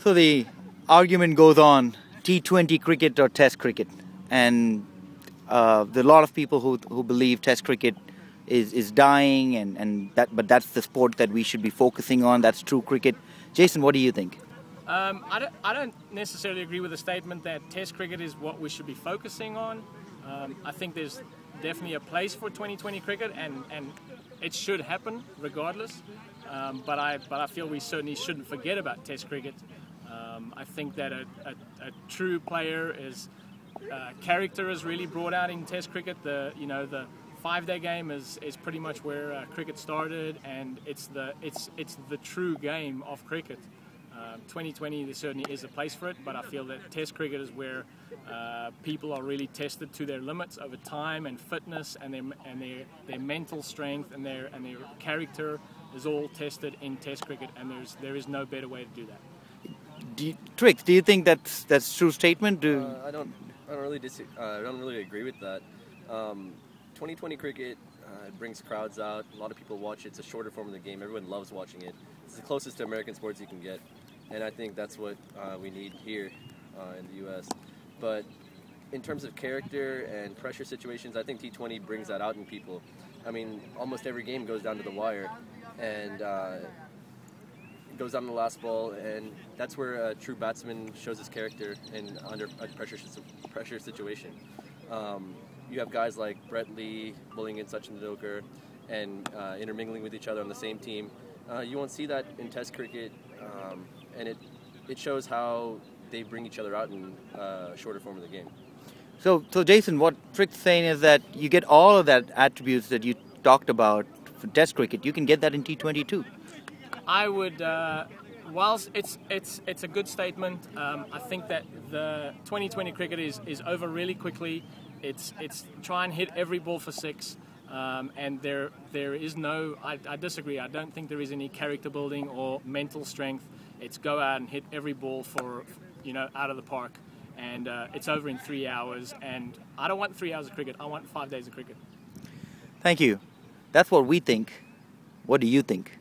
So the argument goes on, T20 cricket or Test cricket, and there are a lot of people who believe Test cricket is dying, but that's the sport that we should be focusing on. That's true cricket. Jason, what do you think? I don't necessarily agree with the statement that Test cricket is what we should be focusing on. I think there's definitely a place for 2020 cricket, and it should happen regardless. But I feel we certainly shouldn't forget about Test cricket. I think that a true player is character is really brought out in Test cricket. The 5-day game is pretty much where cricket started, and it's the true game of cricket. 2020 there certainly is a place for it, but I feel that Test cricket is where people are really tested to their limits over time, and fitness and their mental strength and their character is all tested in Test cricket, and there is no better way to do that. Trix, do you think that's true statement? I don't really agree with that. 2020 cricket brings crowds out. A lot of people watch it. It's a shorter form of the game. Everyone loves watching it. It's the closest to American sports you can get, and I think that's what we need here in the U.S. But in terms of character and pressure situations, I think T20 brings that out in people. I mean, almost every game goes down to the wire, and it goes down to the last ball, and that's where a true batsman shows his character under a pressure situation. You have guys like Brett Lee bowling in Sachin Tendulkar and intermingling with each other on the same team. You won't see that in Test cricket, and it shows how they bring each other out in a shorter form of the game. So Jason, what Trix is saying is that you get all of that attributes that you talked about for Test cricket. You can get that in T20 too. I would, whilst it's a good statement, I think that the 2020 cricket is over really quickly. It's try and hit every ball for 6, and there is no. I disagree. I don't think there is any character building or mental strength. It's go out and hit every ball for out of the park, and it's over in 3 hours. And I don't want 3 hours of cricket. I want 5 days of cricket. Thank you. That's what we think. What do you think?